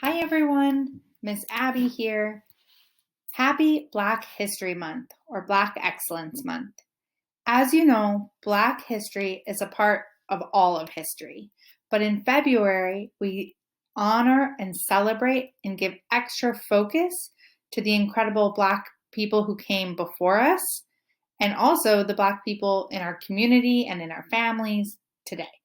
Hi everyone, Miss Abby here. Happy Black History Month or Black Excellence Month. As you know, Black history is a part of all of history, but in February we honor and celebrate and give extra focus to the incredible Black people who came before us and also the Black people in our community and in our families today.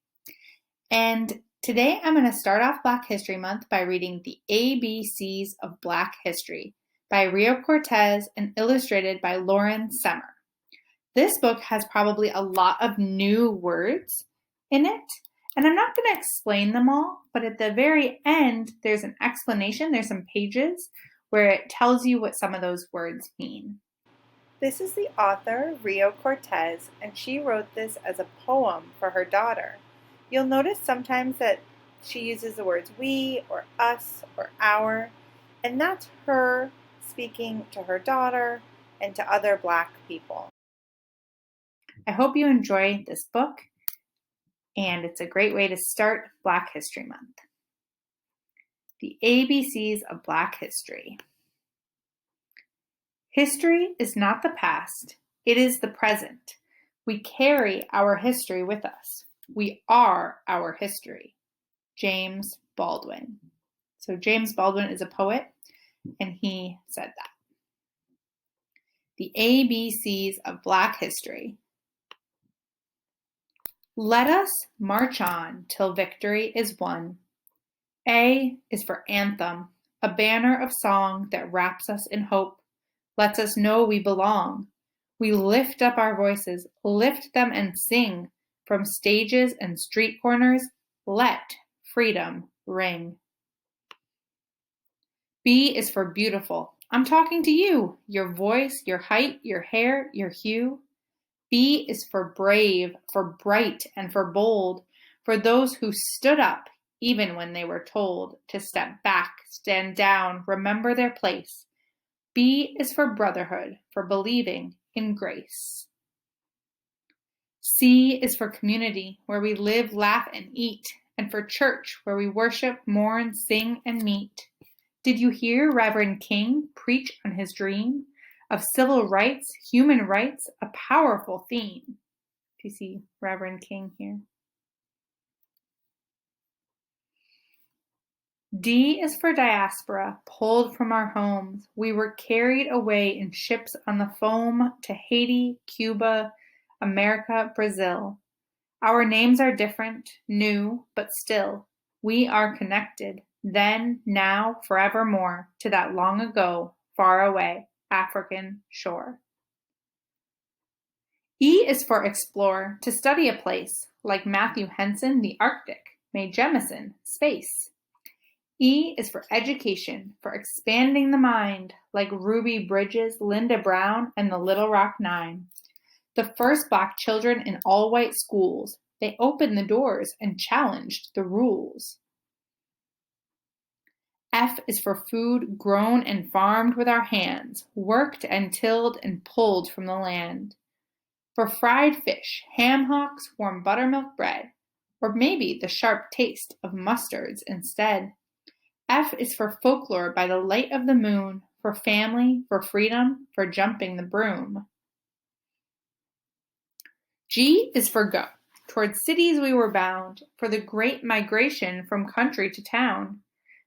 And today I'm going to start off Black History Month by reading The ABCs of Black History by Rio Cortez and illustrated by Lauren Semmer. This book has probably a lot of new words in it, and I'm not going to explain them all, but at the very end there's an explanation, there's some pages where it tells you what some of those words mean. This is the author, Rio Cortez, and she wrote this as a poem for her daughter. You'll notice sometimes that she uses the words we or us or our, and that's her speaking to her daughter and to other Black people. I hope you enjoy this book, and it's a great way to start Black History Month. The ABCs of Black History. History is not the past, it is the present. We carry our history with us. We are our history. James Baldwin. So James Baldwin is a poet, and he said that. The ABCs of Black History. Let us march on till victory is won. A is for anthem, a banner of song that wraps us in hope, lets us know we belong. We lift up our voices, lift them and sing. From stages and street corners, let freedom ring. B is for beautiful. I'm talking to you. Your voice, your height, your hair, your hue. B is for brave, for bright, and for bold, for those who stood up even when they were told to step back, stand down, remember their place. B is for brotherhood, for believing in grace. C is for community, where we live, laugh, and eat, and for church, where we worship, mourn, sing, and meet. Did you hear Reverend King preach on his dream of civil rights, human rights, a powerful theme? Do you see Reverend King here? D is for diaspora, pulled from our homes. We were carried away in ships on the foam to Haiti, Cuba, America, Brazil. Our names are different, new, but still, we are connected, then, now, forevermore, to that long ago, far away, African shore. E is for explore, to study a place, like Matthew Henson, the Arctic, Mae Jemison, space. E is for education, for expanding the mind, like Ruby Bridges, Linda Brown, and the Little Rock Nine. The first Black children in all-white schools, they opened the doors and challenged the rules. F is for food grown and farmed with our hands, worked and tilled and pulled from the land. For fried fish, ham hocks, warm buttermilk bread, or maybe the sharp taste of mustards instead. F is for folklore by the light of the moon, for family, for freedom, for jumping the broom. G is for go. Towards cities we were bound, for the great migration from country to town.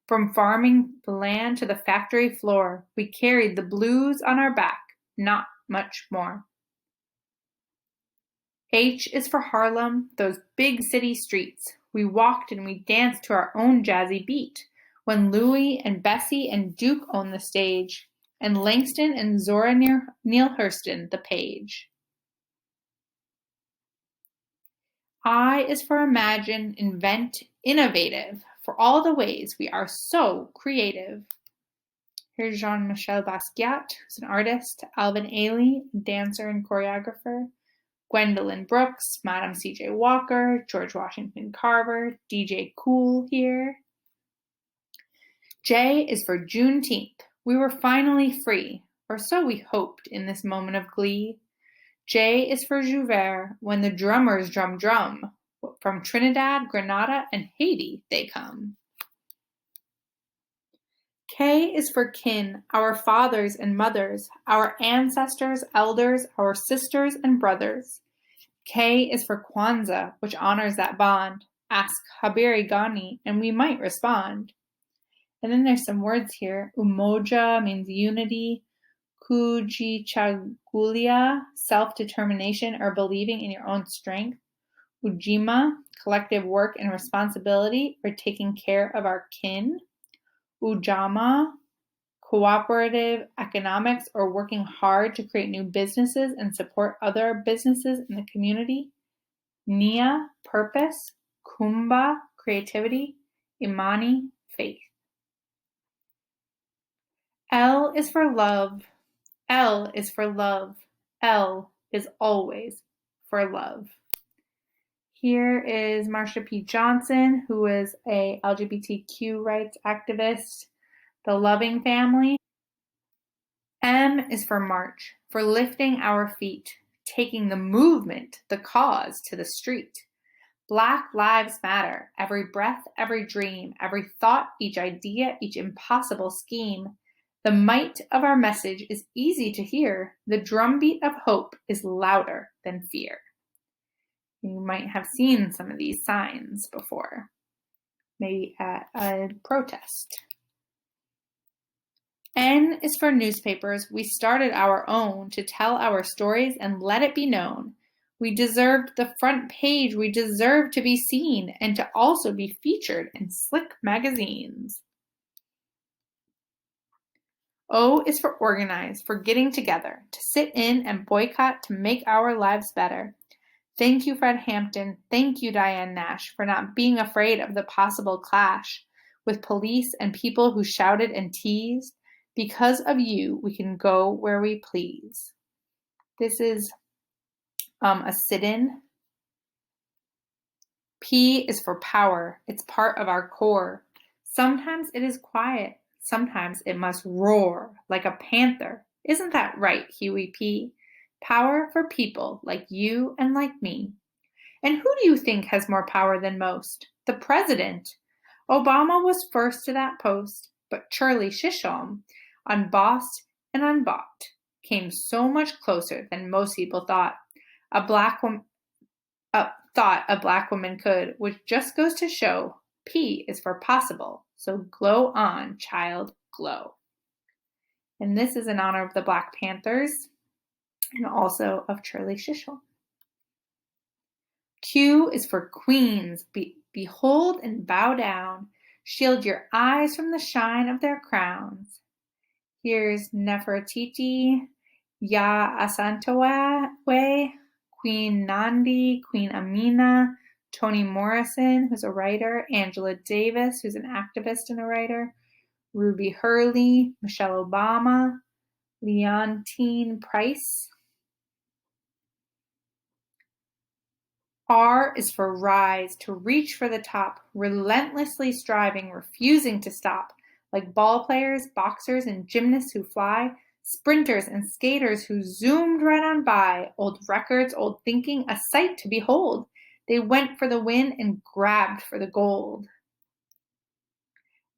From farming the land to the factory floor, we carried the blues on our back, not much more. H is for Harlem, those big city streets. We walked and we danced to our own jazzy beat, when Louie and Bessie and Duke owned the stage, and Langston and Zora Neale Hurston the page. I is for imagine, invent, innovative, for all the ways we are so creative. Here's Jean-Michel Basquiat, who's an artist, Alvin Ailey, dancer and choreographer, Gwendolyn Brooks, Madam C.J. Walker, George Washington Carver, DJ Kool here. J is for Juneteenth. We were finally free, or so we hoped in this moment of glee. J is for Jouvert, when the drummers drum drum. From Trinidad, Grenada, and Haiti they come. K is for kin, our fathers and mothers, our ancestors, elders, our sisters and brothers. K is for Kwanzaa, which honors that bond. Ask Habari Gani, and we might respond. And then there's some words here. Umoja means unity. Kujichagulia, self-determination or believing in your own strength. Ujima, collective work and responsibility or taking care of our kin. Ujama, cooperative economics or working hard to create new businesses and support other businesses in the community. Nia, purpose. Kumba, creativity. Imani, faith. L is for love. L is for love. L is always for love. Here is Marsha P. Johnson, who is a LGBTQ rights activist. The loving family. M is for march, for lifting our feet, taking the movement, the cause to the street. Black lives matter. Every breath, every dream, every thought, each idea, each impossible scheme. The might of our message is easy to hear. The drumbeat of hope is louder than fear. You might have seen some of these signs before, maybe at a protest. N is for newspapers. We started our own to tell our stories and let it be known. We deserved the front page. We deserve to be seen and to also be featured in slick magazines. O is for organize, for getting together, to sit in and boycott to make our lives better. Thank you, Fred Hampton. Thank you, Diane Nash, for not being afraid of the possible clash with police and people who shouted and teased. Because of you, we can go where we please. This is a sit-in. P is for power. It's part of our core. Sometimes it is quiet. Sometimes it must roar like a panther. Isn't that right, Huey P? Power for people like you and like me. And who do you think has more power than most? The president. Obama was first to that post, but Charlie Shisham, unbossed and unbought, came so much closer than most people thought. A black woman could, which just goes to show P is for possible. So glow on, child, glow. And this is in honor of the Black Panthers and also of Charlie Shisham. Q is for queens. Behold and bow down. Shield your eyes from the shine of their crowns. Here's Nefertiti, Ya Asantewaa, Queen Nandi, Queen Amina, Toni Morrison, who's a writer, Angela Davis, who's an activist and a writer, Ruby Hurley, Michelle Obama, Leontine Price. R is for rise, to reach for the top, relentlessly striving, refusing to stop, like ball players, boxers, and gymnasts who fly, sprinters and skaters who zoomed right on by, old records, old thinking, a sight to behold. They went for the win and grabbed for the gold.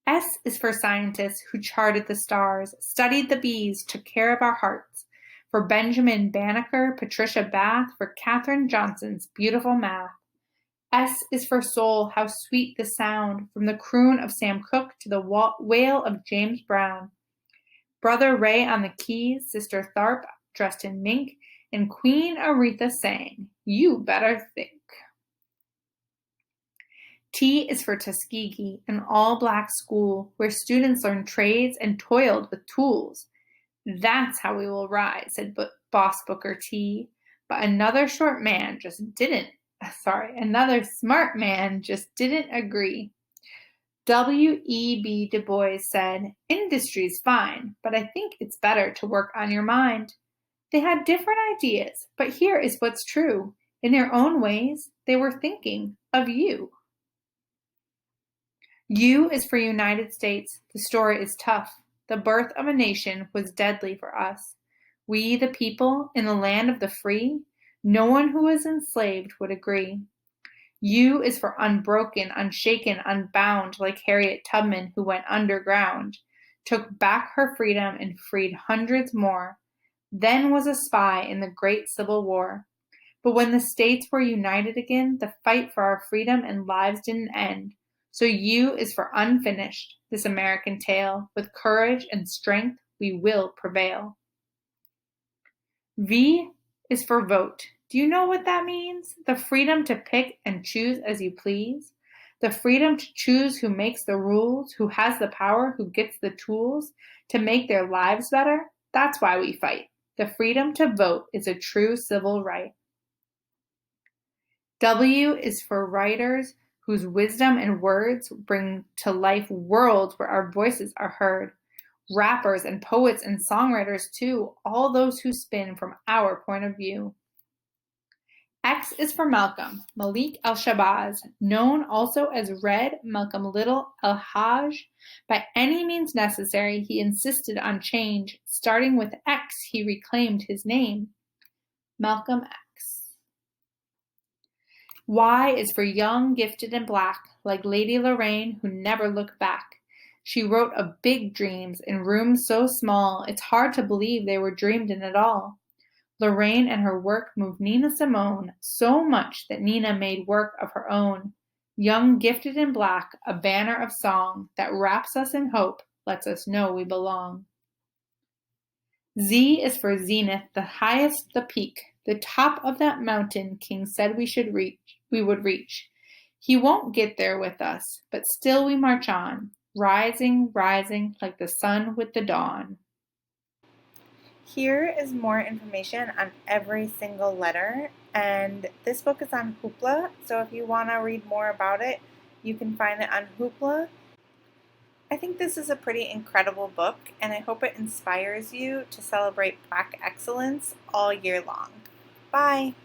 S is for scientists who charted the stars, studied the bees, took care of our hearts. For Benjamin Banneker, Patricia Bath, for Katherine Johnson's beautiful math. S is for soul, how sweet the sound, from the croon of Sam Cooke to the wail of James Brown. Brother Ray on the keys, Sister Tharp dressed in mink, and Queen Aretha sang, You Better Think. T is for Tuskegee, an all-black school where students learned trades and toiled with tools. That's how we will rise, said Boss Booker T. But another smart man just didn't agree. W.E.B. Du Bois said, Industry's fine, but I think it's better to work on your mind. They had different ideas, but here is what's true. In their own ways, they were thinking of you. U is for United States. The story is tough. The birth of a nation was deadly for us. We, the people, in the land of the free, no one who was enslaved would agree. U is for unbroken, unshaken, unbound, like Harriet Tubman, who went underground. took back her freedom and freed hundreds more, then was a spy in the great Civil War. But when the states were united again, the fight for our freedom and lives didn't end. So U is for unfinished, this American tale. With courage and strength, we will prevail. V is for vote. Do you know what that means? The freedom to pick and choose as you please. The freedom to choose who makes the rules, who has the power, who gets the tools to make their lives better. That's why we fight. The freedom to vote is a true civil right. W is for writers whose wisdom and words bring to life worlds where our voices are heard. Rappers and poets and songwriters too, all those who spin from our point of view. X is for Malcolm, Malik El-Shabazz, known also as Red Malcolm Little El-Hajj. By any means necessary, he insisted on change. Starting with X, he reclaimed his name. Malcolm X. Y is for young, gifted, and black, like Lady Lorraine, who never looked back. She wrote of big dreams in rooms so small, it's hard to believe they were dreamed in at all. Lorraine and her work moved Nina Simone so much that Nina made work of her own. Young, gifted, and black, a banner of song that wraps us in hope, lets us know we belong. Z is for zenith, the highest, the peak, the top of that mountain King said we would reach. He won't get there with us, but still we march on, rising, rising like the sun with the dawn. Here is more information on every single letter, and this book is on Hoopla, so if you want to read more about it, you can find it on Hoopla. I think this is a pretty incredible book, and I hope it inspires you to celebrate Black excellence all year long. Bye!